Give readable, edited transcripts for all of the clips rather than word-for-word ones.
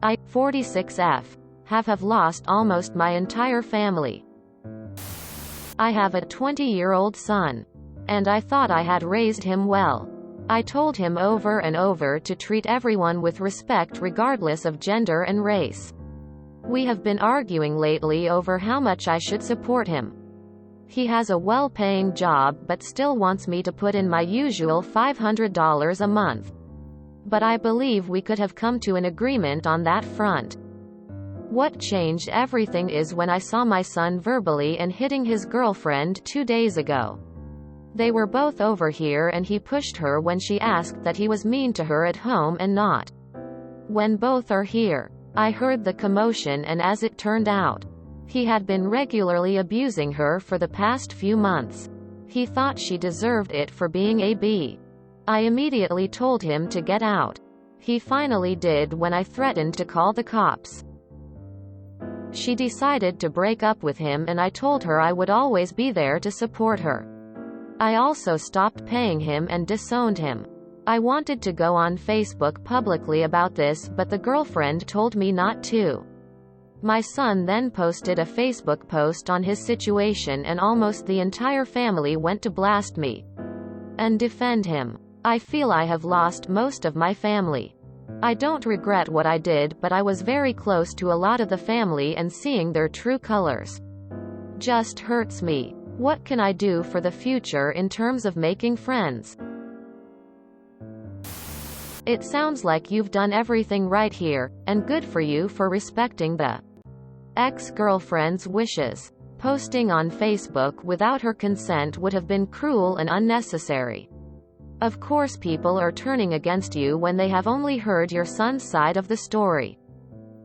I, 46F, have lost almost my entire family. I have a 20-year-old son. And I thought I had raised him well. I told him over and over to treat everyone with respect regardless of gender and race. We have been arguing lately over how much I should support him. He has a well-paying job but still wants me to put in my usual $500 a month. But I believe we could have come to an agreement on that front. What changed everything is when I saw my son verbally and hitting his girlfriend 2 days ago. They were both over here and he pushed her when she asked that he was mean to her at home and not when both are here. I heard the commotion and as it turned out, he had been regularly abusing her for the past few months. He thought she deserved it for being a B. I immediately told him to get out. He finally did when I threatened to call the cops. She decided to break up with him and I told her I would always be there to support her. I also stopped paying him and disowned him. I wanted to go on Facebook publicly about this but the girlfriend told me not to. My son then posted a Facebook post on his situation and almost the entire family went to blast me and defend him. I feel I have lost most of my family. I don't regret what I did but I was very close to a lot of the family and seeing their true colors just hurts me. What can I do for the future in terms of making friends? It sounds like you've done everything right here, and good for you for respecting the ex-girlfriend's wishes. Posting on Facebook without her consent would have been cruel and unnecessary. Of course people are turning against you when they have only heard your son's side of the story.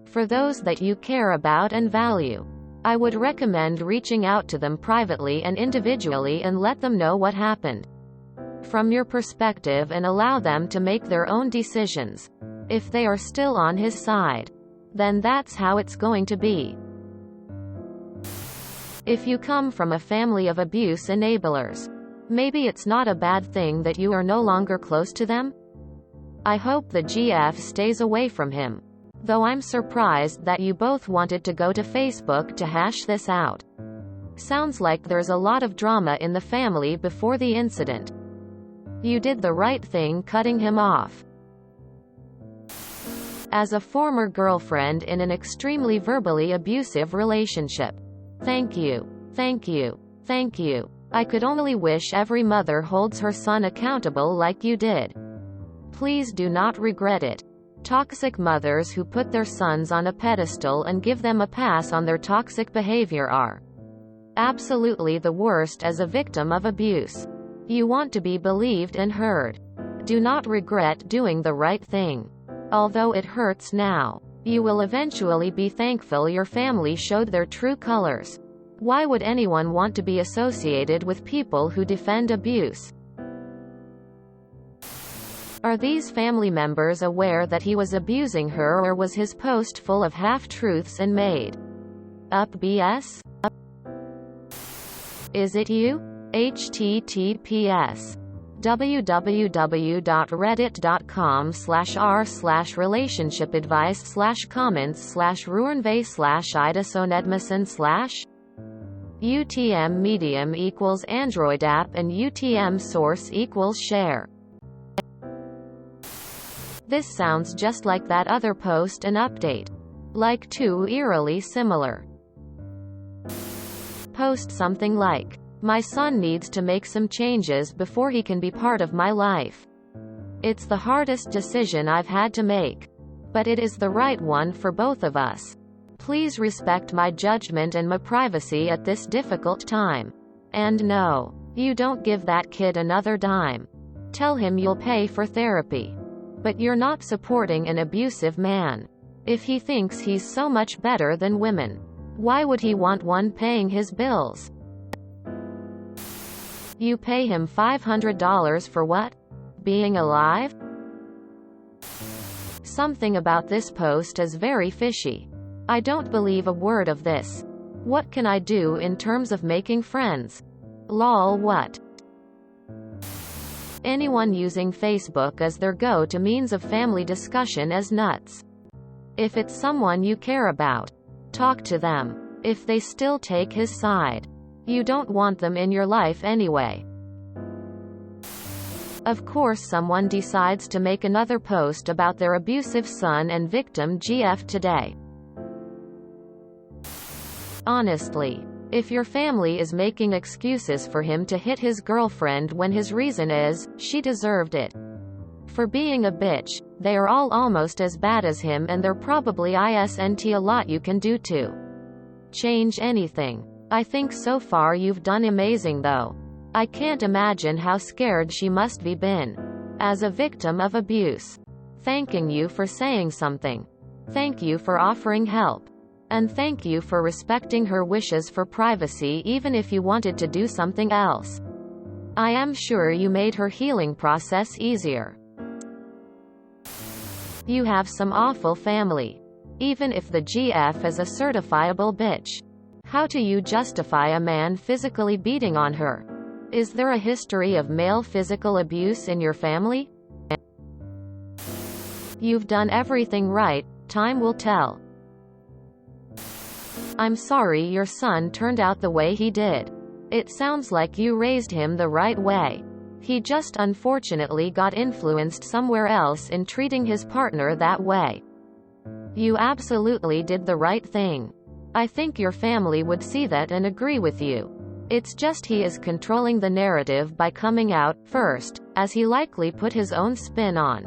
For those that you care about and value, I would recommend reaching out to them privately and individually and let them know what happened from your perspective and allow them to make their own decisions. If they are still on his side, then that's how it's going to be. If you come from a family of abuse enablers, maybe it's not a bad thing that you are no longer close to them. I hope the GF stays away from him. Though I'm surprised that you both wanted to go to Facebook to hash this out. Sounds like there's a lot of drama in the family before the incident. You did the right thing cutting him off. As a former girlfriend in an extremely verbally abusive relationship. Thank you. Thank you. Thank you. I could only wish every mother holds her son accountable like you did. Please do not regret it. Toxic mothers who put their sons on a pedestal and give them a pass on their toxic behavior are absolutely the worst as a victim of abuse. You want to be believed and heard. Do not regret doing the right thing. Although it hurts now, you will eventually be thankful your family showed their true colors. Why would anyone want to be associated with people who defend abuse? Are these family members aware that he was abusing her or was his post full of half-truths and made-up BS? Is it you? https www.reddit.com/r/relationship advice/comments/ruinve/idasonedmason/ UTM medium equals Android app and UTM source equals share. This sounds just like that other post and update. Like two eerily similar. Post something like, my son needs to make some changes before he can be part of my life. It's the hardest decision I've had to make. But it is the right one for both of us. Please respect my judgment and my privacy at this difficult time. And no, you don't give that kid another dime. Tell him you'll pay for therapy. But you're not supporting an abusive man. If he thinks he's so much better than women, why would he want one paying his bills? You pay him $500 for what? Being alive? Something about this post is very fishy. I don't believe a word of this. What can I do in terms of making friends? Lol, what? Anyone using Facebook as their go-to means of family discussion is nuts. If it's someone you care about, talk to them. If they still take his side, you don't want them in your life anyway. Of course, someone decides to make another post about their abusive son and victim GF today. Honestly, if your family is making excuses for him to hit his girlfriend when his reason is, she deserved it for being a bitch, they are all almost as bad as him, and there probably isn't a lot you can do to change anything. I think so far you've done amazing though. I can't imagine how scared she must be been as a victim of abuse. Thanking you for saying something. Thank you for offering help. And thank you for respecting her wishes for privacy even if you wanted to do something else. I am sure you made her healing process easier. You have some awful family. Even if the GF is a certifiable bitch. How do you justify a man physically beating on her? Is there a history of male physical abuse in your family? You've done everything right, time will tell. I'm sorry your son turned out the way he did. It sounds like you raised him the right way. He just unfortunately got influenced somewhere else in treating his partner that way. You absolutely did the right thing. I think your family would see that and agree with you. It's just he is controlling the narrative by coming out first, as he likely put his own spin on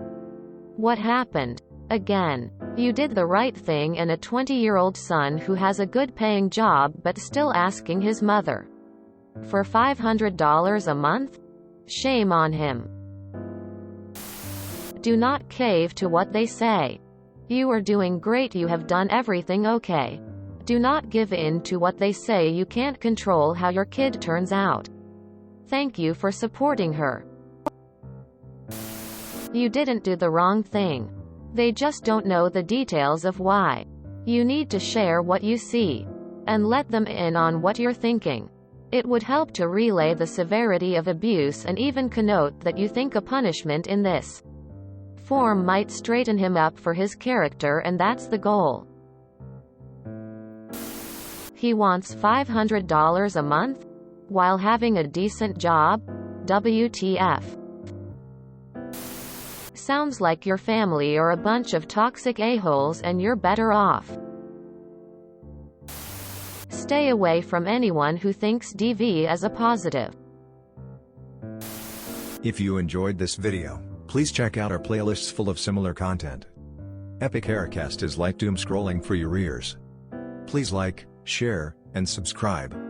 what happened. Again, you did the right thing, and a 20-year-old son who has a good paying job but still asking his mother for $500 a month? Shame on him. Do not cave to what they say. You are doing great, you have done everything okay. Do not give in to what they say, you can't control how your kid turns out. Thank you for supporting her. You didn't do the wrong thing. They just don't know the details of why. You need to share what you see and let them in on what you're thinking. It would help to relay the severity of abuse and even connote that you think a punishment in this form might straighten him up for his character, and that's the goal. He wants $500 a month? While having a decent job? WTF. Sounds like your family are a bunch of toxic a-holes and you're better off. Stay away from anyone who thinks DV is a positive. If you enjoyed this video, please check out our playlists full of similar content. Epic Haircast is like doom scrolling for your ears. Please like, share, and subscribe.